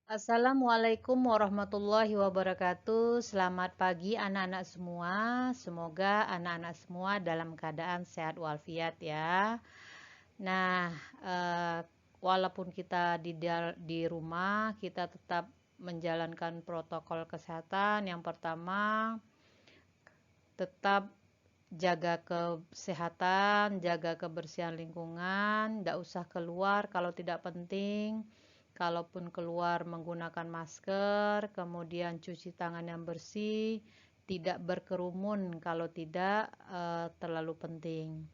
Assalamualaikum warahmatullahi wabarakatuh. Selamat pagi anak-anak semua. Semoga anak-anak semua dalam keadaan sehat walafiat ya. Nah, eh, walaupun kita di rumah, kita tetap menjalankan protokol kesehatan. Yang pertama, tetap jaga kesehatan, jaga kebersihan lingkungan, tidak usah keluar kalau tidak penting. Kalaupun keluar menggunakan masker, kemudian cuci tangan yang bersih, tidak berkerumun kalau tidak terlalu penting.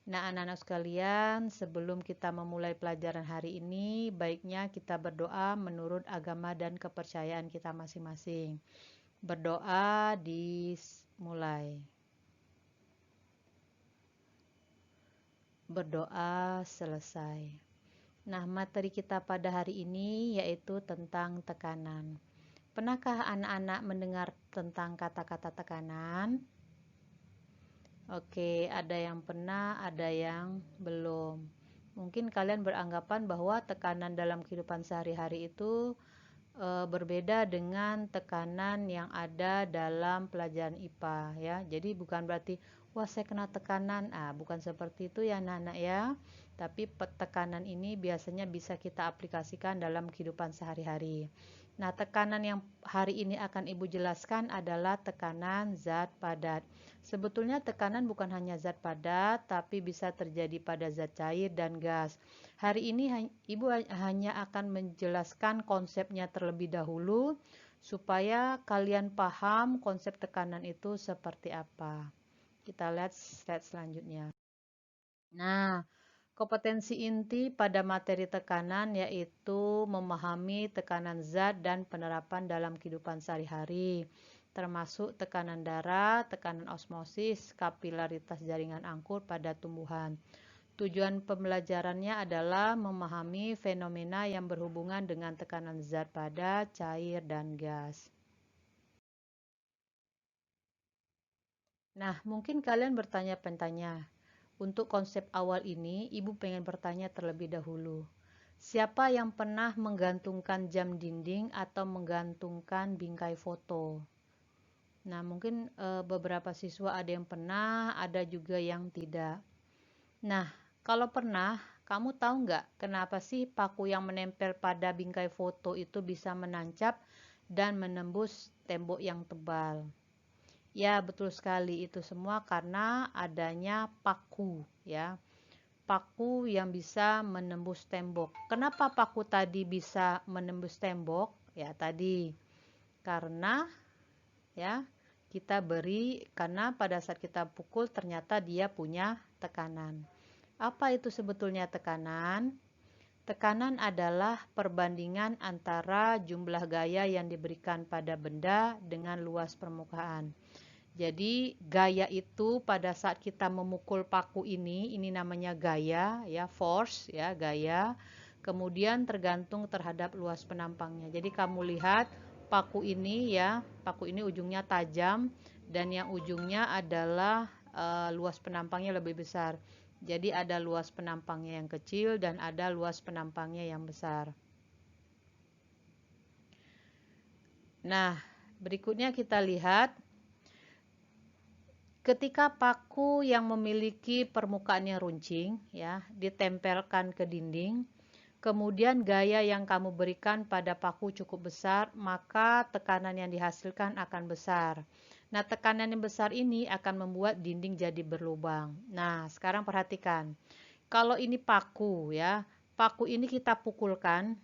Nah, anak-anak sekalian, sebelum kita memulai pelajaran hari ini, baiknya kita berdoa menurut agama dan kepercayaan kita masing-masing. Berdoa dimulai. Berdoa selesai. Nah, materi kita pada hari ini yaitu tentang tekanan. Pernahkah anak-anak mendengar tentang kata-kata tekanan? Oke, ada yang pernah, ada yang belum. Mungkin kalian beranggapan bahwa tekanan dalam kehidupan sehari-hari itu berbeda dengan tekanan yang ada dalam pelajaran IPA ya. Jadi bukan berarti wah saya kena tekanan. Bukan seperti itu ya anak-anak ya. Tapi tekanan ini biasanya bisa kita aplikasikan dalam kehidupan sehari-hari. Nah, tekanan yang hari ini akan Ibu jelaskan adalah tekanan zat padat. Sebetulnya tekanan bukan hanya zat padat, tapi bisa terjadi pada zat cair dan gas. Hari ini Ibu hanya akan menjelaskan konsepnya terlebih dahulu supaya kalian paham konsep tekanan itu seperti apa. Kita lihat slide selanjutnya. Nah, kompetensi inti pada materi tekanan yaitu memahami tekanan zat dan penerapan dalam kehidupan sehari-hari, termasuk tekanan darah, tekanan osmosis, kapilaritas jaringan angkur pada tumbuhan. Tujuan pembelajarannya adalah memahami fenomena yang berhubungan dengan tekanan zat padat, cair, dan gas. Nah, mungkin kalian bertanya-tanya, untuk konsep awal ini, Ibu pengen bertanya terlebih dahulu. Siapa yang pernah menggantungkan jam dinding atau menggantungkan bingkai foto? Nah, mungkin beberapa siswa ada yang pernah, ada juga yang tidak. Nah, kalau pernah, kamu tahu nggak kenapa sih paku yang menempel pada bingkai foto itu bisa menancap dan menembus tembok yang tebal? Ya, betul sekali. Itu semua karena adanya paku, ya. Paku yang bisa menembus tembok. Kenapa paku tadi bisa menembus tembok? Ya, tadi karena ya kita beri karena pada saat kita pukul ternyata dia punya tekanan. Apa itu sebetulnya tekanan? Tekanan adalah perbandingan antara jumlah gaya yang diberikan pada benda dengan luas permukaan. Jadi gaya itu pada saat kita memukul paku ini namanya gaya ya, force ya, gaya. Kemudian tergantung terhadap luas penampangnya. Jadi kamu lihat paku ini ya, paku ini ujungnya tajam dan yang ujungnya adalah luas penampangnya lebih besar. Jadi ada luas penampangnya yang kecil dan ada luas penampangnya yang besar. Nah, berikutnya kita lihat ketika paku yang memiliki permukaan yang runcing ya ditempelkan ke dinding, kemudian gaya yang kamu berikan pada paku cukup besar, maka tekanan yang dihasilkan akan besar. Nah, tekanan yang besar ini akan membuat dinding jadi berlubang. Nah, sekarang perhatikan. Kalau ini paku ya, paku ini kita pukulkan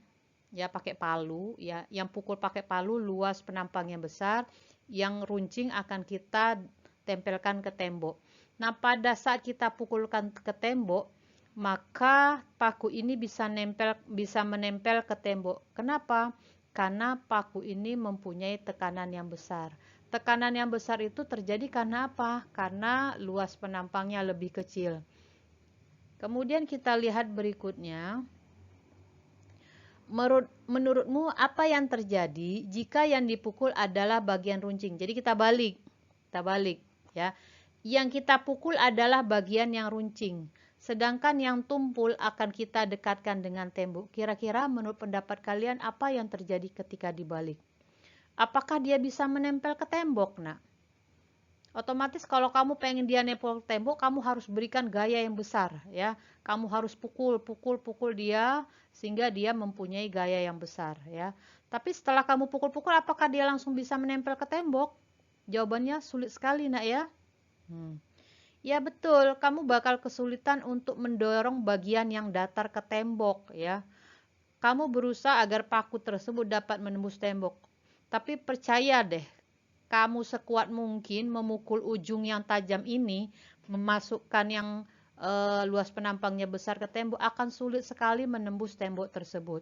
ya pakai palu ya, yang pukul pakai palu luas penampangnya besar, yang runcing akan kita tempelkan ke tembok. Nah, pada saat kita pukulkan ke tembok, maka paku ini bisa menempel ke tembok. Kenapa? Karena paku ini mempunyai tekanan yang besar. Tekanan yang besar itu terjadi karena apa? Karena luas penampangnya lebih kecil. Kemudian kita lihat berikutnya. Menurutmu apa yang terjadi jika yang dipukul adalah bagian runcing? Jadi kita balik ya. Yang kita pukul adalah bagian yang runcing. Sedangkan yang tumpul akan kita dekatkan dengan tembok. Kira-kira menurut pendapat kalian apa yang terjadi ketika dibalik? Apakah dia bisa menempel ke tembok, nak? Otomatis kalau kamu pengen dia nempel ke tembok, kamu harus berikan gaya yang besar, ya. Kamu harus pukul dia sehingga dia mempunyai gaya yang besar, ya. Tapi setelah kamu pukul-pukul, apakah dia langsung bisa menempel ke tembok? Jawabannya sulit sekali, nak, ya. Ya betul, kamu bakal kesulitan untuk mendorong bagian yang datar ke tembok, ya. Kamu berusaha agar paku tersebut dapat menembus tembok. Tapi percaya deh, kamu sekuat mungkin memukul ujung yang tajam ini, memasukkan yang luas penampangnya besar ke tembok, akan sulit sekali menembus tembok tersebut.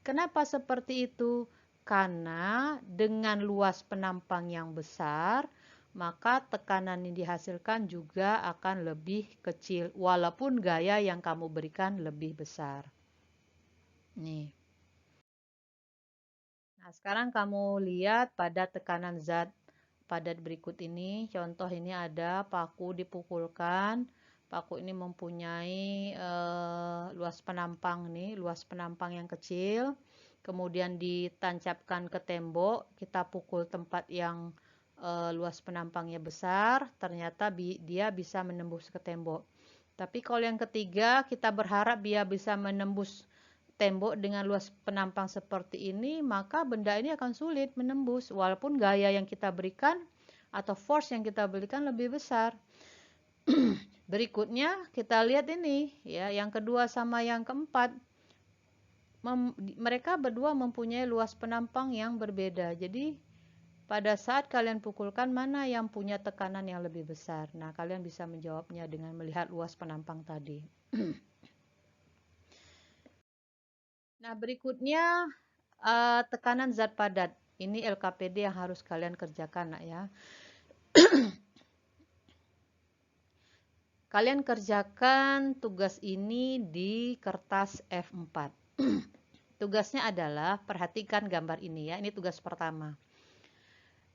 Kenapa seperti itu? Karena dengan luas penampang yang besar, maka tekanan yang dihasilkan juga akan lebih kecil, walaupun gaya yang kamu berikan lebih besar. Nih. Nah, sekarang kamu lihat pada tekanan zat padat berikut ini. Contoh ini ada paku dipukulkan. Paku ini mempunyai luas penampang nih, luas penampang yang kecil. Kemudian ditancapkan ke tembok, kita pukul tempat yang luas penampangnya besar, ternyata dia bisa menembus ke tembok. Tapi kalau yang ketiga, kita berharap dia bisa menembus tembok dengan luas penampang seperti ini, maka benda ini akan sulit menembus walaupun gaya yang kita berikan atau force yang kita berikan lebih besar. Berikutnya kita lihat ini, ya, yang kedua sama yang keempat. Mereka berdua mempunyai luas penampang yang berbeda. Jadi pada saat kalian pukulkan, mana yang punya tekanan yang lebih besar? Nah, kalian bisa menjawabnya dengan melihat luas penampang tadi. Nah, berikutnya tekanan zat padat. Ini LKPD yang harus kalian kerjakan, nak, ya. Kalian kerjakan tugas ini di kertas F4. Tugasnya adalah perhatikan gambar ini, ya. Ini tugas pertama.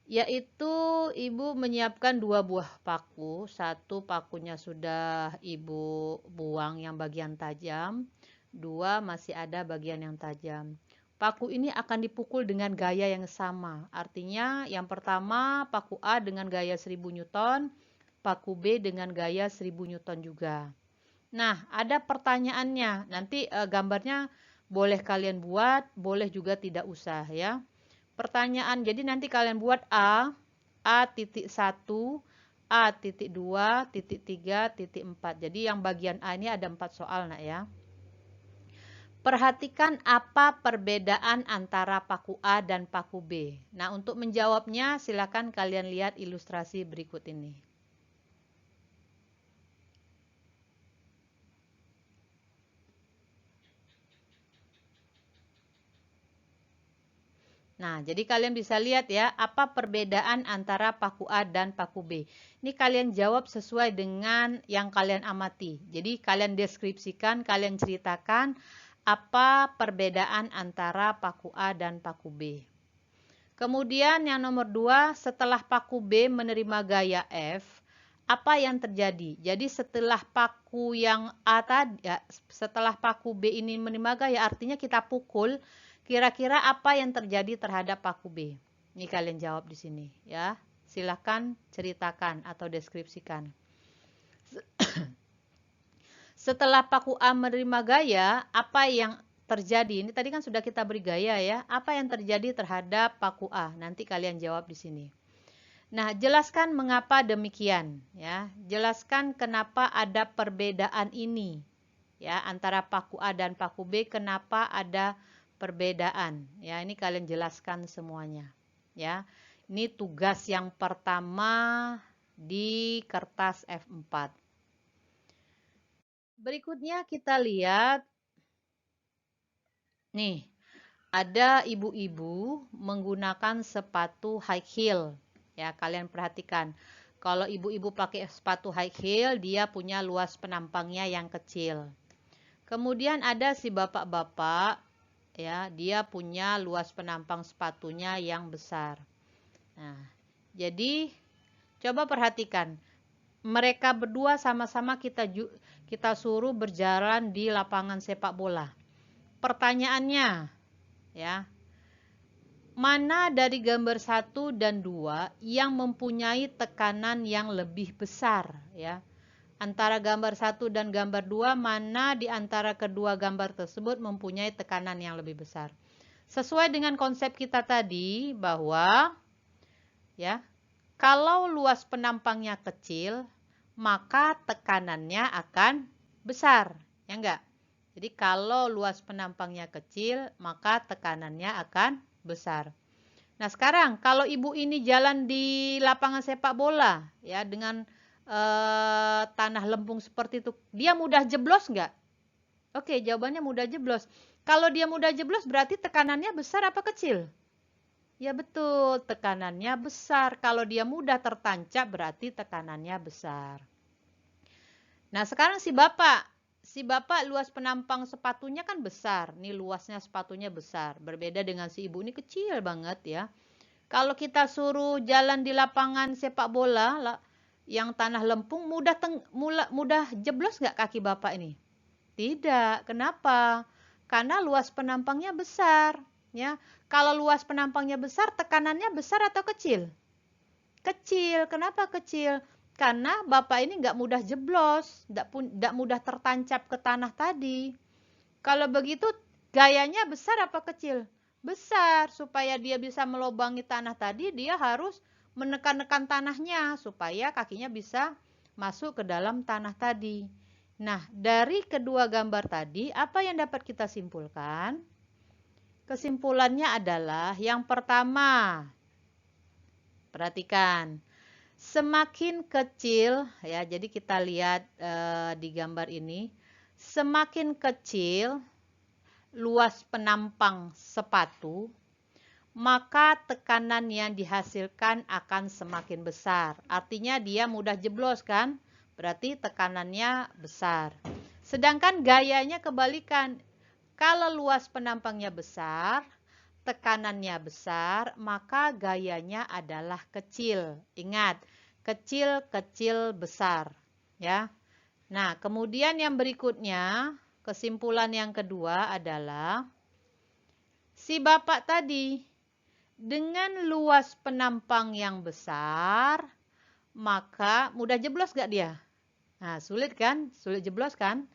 Yaitu ibu menyiapkan 2 buah paku. Satu pakunya sudah ibu buang yang bagian tajam. 2 masih ada bagian yang tajam. Paku ini akan dipukul dengan gaya yang sama. Artinya yang pertama paku A dengan gaya 1000 Newton, paku B dengan gaya 1000 Newton juga. Nah, ada pertanyaannya. Nanti gambarnya boleh kalian buat, boleh juga tidak usah, ya. Pertanyaan, jadi nanti kalian buat A.1, A.2, titik 3, titik 4. Jadi yang bagian A ini ada 4 soal, nak, ya. Perhatikan apa perbedaan antara paku A dan paku B. Nah, untuk menjawabnya silakan kalian lihat ilustrasi berikut ini. Nah, jadi kalian bisa lihat, ya, apa perbedaan antara paku A dan paku B. Ini kalian jawab sesuai dengan yang kalian amati. Jadi kalian deskripsikan, kalian ceritakan apa perbedaan antara paku A dan paku B. Kemudian yang nomor 2, setelah paku B menerima gaya F, apa yang terjadi? Jadi setelah paku yang A tadi, ya, setelah paku B ini menerima gaya, artinya kita pukul. Kira-kira apa yang terjadi terhadap paku B? Ini kalian jawab di sini, ya. Silahkan ceritakan atau deskripsikan. Setelah paku A menerima gaya, apa yang terjadi? Ini tadi kan sudah kita beri gaya, ya. Apa yang terjadi terhadap paku A? Nanti kalian jawab di sini. Nah, jelaskan mengapa demikian, ya. Jelaskan kenapa ada perbedaan ini, ya, antara paku A dan paku B, kenapa ada perbedaan, ya. Ini kalian jelaskan semuanya, ya. Ini tugas yang pertama di kertas F4. Berikutnya kita lihat nih, ada ibu-ibu menggunakan sepatu high heel, ya. Kalian perhatikan, kalau ibu-ibu pakai sepatu high heel, dia punya luas penampangnya yang kecil. Kemudian ada si bapak-bapak, ya, dia punya luas penampang sepatunya yang besar. Nah, jadi coba perhatikan, mereka berdua sama-sama kita suruh berjalan di lapangan sepak bola. Pertanyaannya, ya, mana dari gambar 1 dan 2 yang mempunyai tekanan yang lebih besar, ya? Antara gambar 1 dan gambar 2, mana di antara kedua gambar tersebut mempunyai tekanan yang lebih besar? Sesuai dengan konsep kita tadi bahwa, ya, kalau luas penampangnya kecil, maka tekanannya akan besar, ya enggak? Jadi kalau luas penampangnya kecil, maka tekanannya akan besar. Nah, sekarang kalau ibu ini jalan di lapangan sepak bola, ya, dengan tanah lempung seperti itu, dia mudah jeblos enggak? Oke, jawabannya mudah jeblos. Kalau dia mudah jeblos, berarti tekanannya besar apa kecil? Ya betul, tekanannya besar. Kalau dia mudah tertancap, berarti tekanannya besar. Nah, sekarang si bapak luas penampang sepatunya kan besar. Nih luasnya sepatunya besar. Berbeda dengan si ibu ini kecil banget ya. Kalau kita suruh jalan di lapangan sepak bola yang tanah lempung, mudah jeblos nggak kaki bapak ini? Tidak. Kenapa? Karena luas penampangnya besar. Ya, kalau luas penampangnya besar, tekanannya besar atau kecil? Kecil. Kenapa kecil? Karena bapak ini nggak mudah jeblos, nggak mudah tertancap ke tanah tadi. Kalau begitu, gayanya besar apa kecil? Besar. Supaya dia bisa melobangi tanah tadi, dia harus menekan-nekan tanahnya supaya kakinya bisa masuk ke dalam tanah tadi. Nah, dari kedua gambar tadi, apa yang dapat kita simpulkan? Kesimpulannya adalah yang pertama, perhatikan, semakin kecil, ya, jadi kita lihat di gambar ini, semakin kecil luas penampang sepatu, maka tekanan yang dihasilkan akan semakin besar. Artinya dia mudah jeblos kan? Berarti tekanannya besar. Sedangkan gayanya kebalikan. Kalau luas penampangnya besar, tekanannya besar, maka gayanya adalah kecil. Ingat, kecil, kecil, besar. Ya. Nah, kemudian yang berikutnya, kesimpulan yang kedua adalah si bapak tadi dengan luas penampang yang besar, maka mudah jeblos gak dia? Nah, sulit kan? Sulit jeblos kan?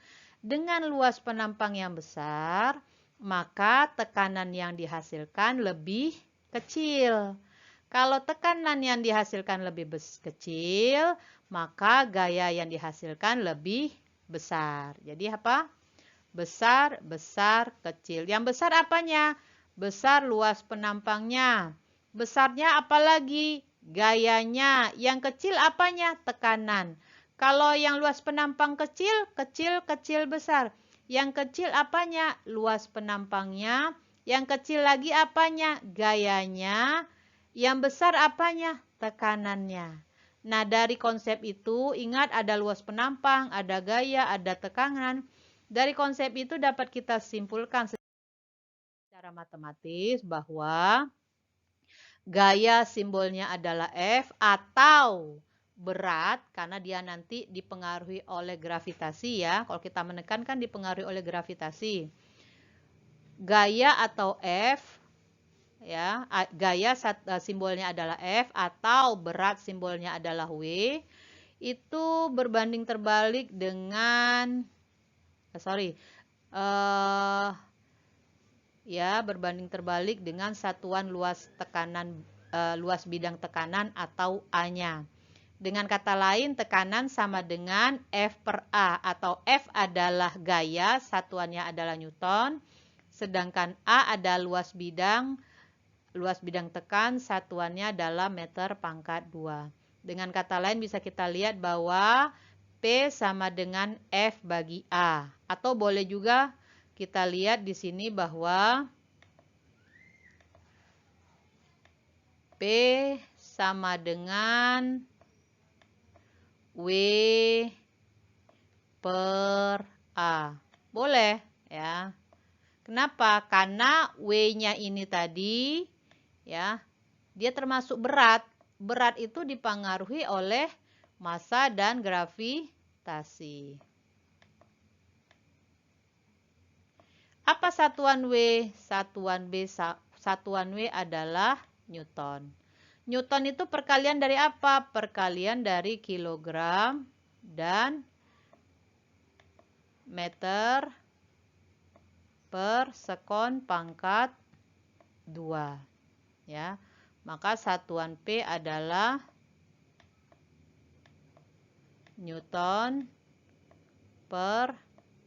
Dengan luas penampang yang besar, maka tekanan yang dihasilkan lebih kecil. Kalau tekanan yang dihasilkan lebih kecil, maka gaya yang dihasilkan lebih besar. Jadi apa? Besar, besar, kecil. Yang besar apanya? Besar luas penampangnya. Besarnya apalagi? Gayanya. Yang kecil apanya? Tekanan. Kalau yang luas penampang kecil, kecil, kecil, besar. Yang kecil apanya? Luas penampangnya. Yang kecil lagi apanya? Gayanya. Yang besar apanya? Tekanannya. Nah, dari konsep itu, ingat ada luas penampang, ada gaya, ada tekanan. Dari konsep itu dapat kita simpulkan secara matematis bahwa gaya simbolnya adalah F atau berat karena dia nanti dipengaruhi oleh gravitasi ya. Kalau kita menekan kan dipengaruhi oleh gravitasi. Gaya atau F ya, gaya simbolnya adalah F atau berat simbolnya adalah W, itu berbanding terbalik dengan berbanding terbalik dengan satuan luas tekanan, luas bidang tekanan atau A-nya. Dengan kata lain, tekanan sama dengan F per A, atau F adalah gaya, satuannya adalah Newton, sedangkan A adalah luas bidang tekan, satuannya adalah meter pangkat 2. Dengan kata lain bisa kita lihat bahwa P sama dengan F bagi A. Atau boleh juga kita lihat di sini bahwa P sama dengan W per A. Boleh ya. Kenapa? Karena W-nya ini tadi ya, dia termasuk berat. Berat itu dipengaruhi oleh massa dan gravitasi. Apa satuan W? Satuan W adalah Newton. Newton itu perkalian dari apa? Perkalian dari kilogram dan meter per sekon pangkat 2. Ya. Maka satuan P adalah Newton per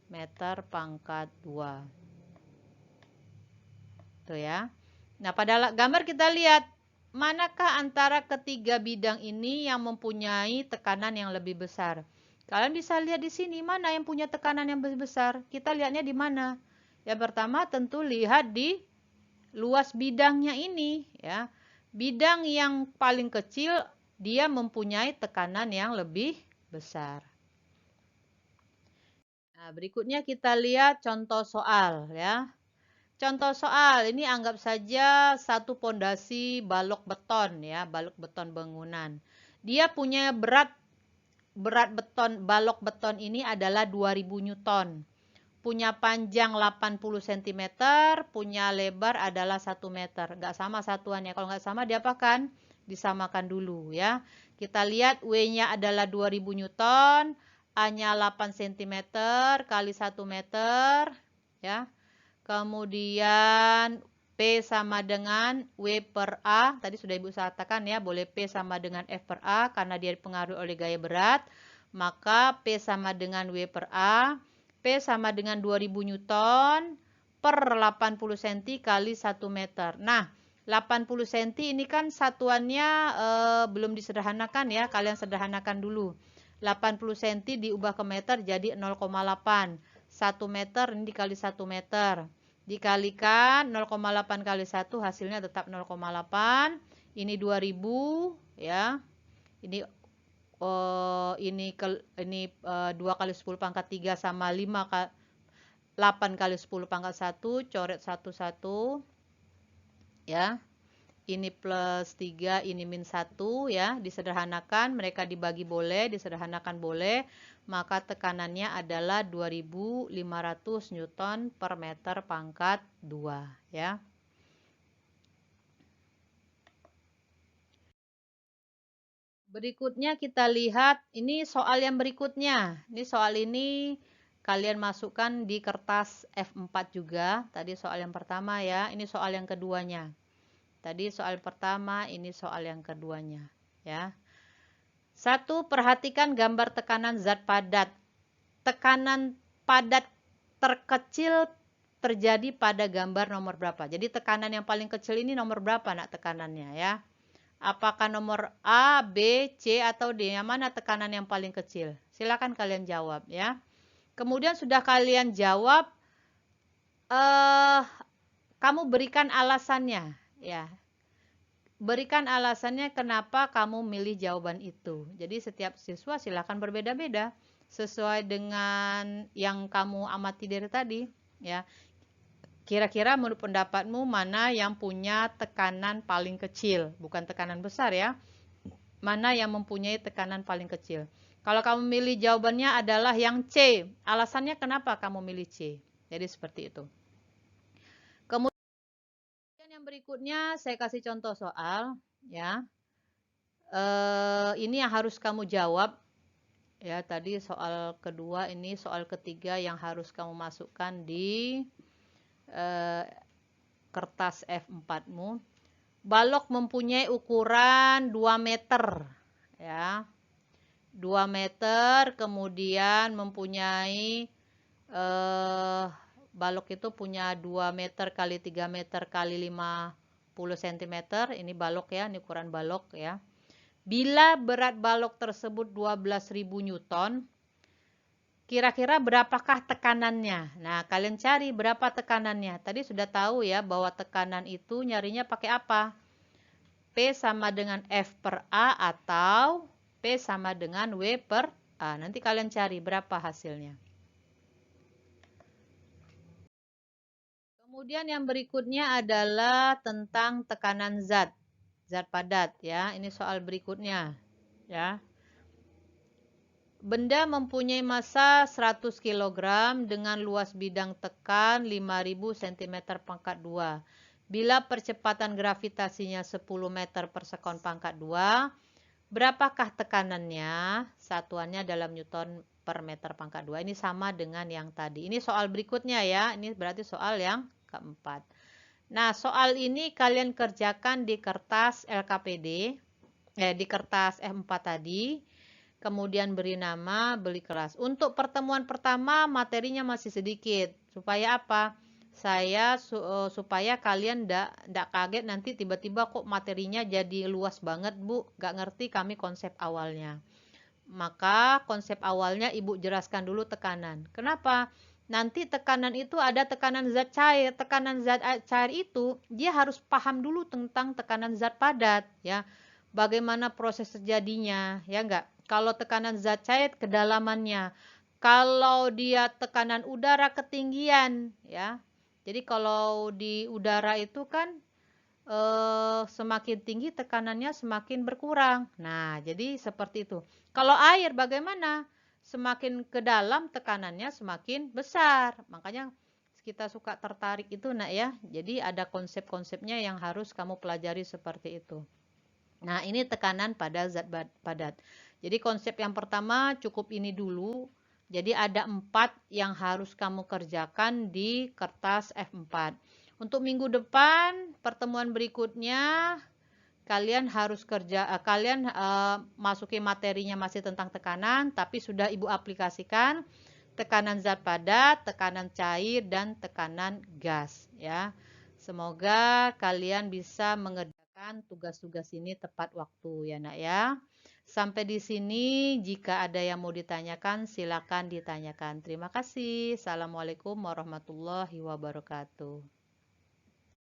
meter pangkat 2. Tuh ya. Nah, pada gambar kita lihat manakah antara ketiga bidang ini yang mempunyai tekanan yang lebih besar. Kalian bisa lihat di sini mana yang punya tekanan yang lebih besar. Kita lihatnya di mana? Yang pertama tentu lihat di luas bidangnya ini ya. Bidang yang paling kecil dia mempunyai tekanan yang lebih besar. Nah, berikutnya kita lihat contoh soal ya. Contoh soal ini anggap saja satu pondasi balok beton ya, balok beton bangunan. Dia punya berat beton balok beton ini adalah 2000 Newton. Punya panjang 80 cm, punya lebar adalah 1 meter. Nggak sama satuannya. Kalau nggak sama diapakan? Disamakan dulu ya. Kita lihat W-nya adalah 2000 Newton, A-nya 8 cm kali 1 meter ya. Kemudian P sama dengan W per A. Tadi sudah Ibu katakan ya, boleh P sama dengan F per A karena dia dipengaruhi oleh gaya berat. Maka P sama dengan W per A. P sama dengan 2000 Newton per 80 cm kali 1 meter. Nah, 80 cm ini kan satuannya belum disederhanakan ya. Kalian sederhanakan dulu. 80 cm diubah ke meter jadi 0,8. 1 meter ini dikali 1 meter. Dikalikan 0,8 kali 1 hasilnya tetap 0,8. Ini 2000 ya. Ini 2 kali 10 pangkat 3 sama 8 kali 10 pangkat 1, coret 1 ya. Ini plus 3, ini min 1 ya. Disederhanakan, mereka dibagi boleh, disederhanakan boleh. Maka tekanannya adalah 2500 Newton per meter pangkat 2 ya. Berikutnya kita lihat, ini soal yang berikutnya. Ini soal ini kalian masukkan di kertas F4 juga. Tadi soal yang pertama ya, ini soal yang keduanya. Tadi soal pertama, ini soal yang keduanya ya. 1. Perhatikan gambar tekanan zat padat. Tekanan padat terkecil terjadi pada gambar nomor berapa? Jadi tekanan yang paling kecil ini nomor berapa nak tekanannya ya? Apakah nomor A, B, C, atau D? Yang mana tekanan yang paling kecil? Silakan kalian jawab ya. Kemudian sudah kalian jawab, kamu berikan alasannya ya. Berikan alasannya kenapa kamu milih jawaban itu. Jadi setiap siswa silakan berbeda-beda sesuai dengan yang kamu amati dari tadi ya. Kira-kira menurut pendapatmu mana yang punya tekanan paling kecil? Bukan tekanan besar ya. Mana yang mempunyai tekanan paling kecil? Kalau kamu milih jawabannya adalah yang C. Alasannya kenapa kamu milih C? Jadi seperti itu. Kemudian yang berikutnya saya kasih contoh soal ya. Ini yang harus kamu jawab ya. Tadi soal kedua, ini soal ketiga yang harus kamu masukkan di kertas F4-mu. Balok mempunyai ukuran 2 meter ya. 2 meter, kemudian mempunyai balok itu punya 2 meter kali 3 meter kali 50 cm. Ini balok ya, ini ukuran balok ya. Bila berat balok tersebut 12.000 Newton, kira-kira berapakah tekanannya? Nah, kalian cari berapa tekanannya. Tadi sudah tahu ya bahwa tekanan itu nyarinya pakai apa? P sama dengan F per A atau P sama dengan W per A. Nanti kalian cari berapa hasilnya. Kemudian yang berikutnya adalah tentang tekanan zat padat ya. Ini soal berikutnya ya. Benda mempunyai massa 100 kg dengan luas bidang tekan 5000 cm pangkat 2. Bila percepatan gravitasinya 10 meter per sekon pangkat 2, berapakah tekanannya? Satuannya dalam Newton per meter pangkat 2. Ini sama dengan yang tadi. Ini soal berikutnya ya. Ini berarti soal yang keempat. Nah, soal ini kalian kerjakan di kertas LKPD, di kertas F4 tadi. Kemudian beri nama, beli kelas. Untuk pertemuan pertama materinya masih sedikit. Supaya apa? Supaya kalian ndak kaget nanti tiba-tiba kok materinya jadi luas banget, Bu. Nggak ngerti kami konsep awalnya. Maka konsep awalnya Ibu jelaskan dulu tekanan. Kenapa? Nanti tekanan itu ada tekanan zat cair. Tekanan zat cair itu dia harus paham dulu tentang tekanan zat padat, ya. Bagaimana proses terjadinya, ya enggak? Kalau tekanan zat cair kedalamannya. Kalau dia tekanan udara ketinggian, ya. Jadi kalau di udara itu kan semakin tinggi tekanannya semakin berkurang. Nah, jadi seperti itu. Kalau air bagaimana? Semakin ke dalam tekanannya semakin besar. Makanya kita suka tertarik itu, Nak, ya. Jadi ada konsep-konsepnya yang harus kamu pelajari seperti itu. Nah, ini tekanan pada zat padat. Jadi konsep yang pertama cukup ini dulu. Jadi ada 4 yang harus kamu kerjakan di kertas F4. Untuk minggu depan, pertemuan berikutnya, kalian harus masuki materinya masih tentang tekanan, tapi sudah Ibu aplikasikan tekanan zat padat, tekanan cair, dan tekanan gas, ya. Semoga kalian bisa mengerjakan tugas-tugas ini tepat waktu, ya, Nak, ya. Sampai di sini, jika ada yang mau ditanyakan, silakan ditanyakan. Terima kasih. Assalamualaikum warahmatullahi wabarakatuh.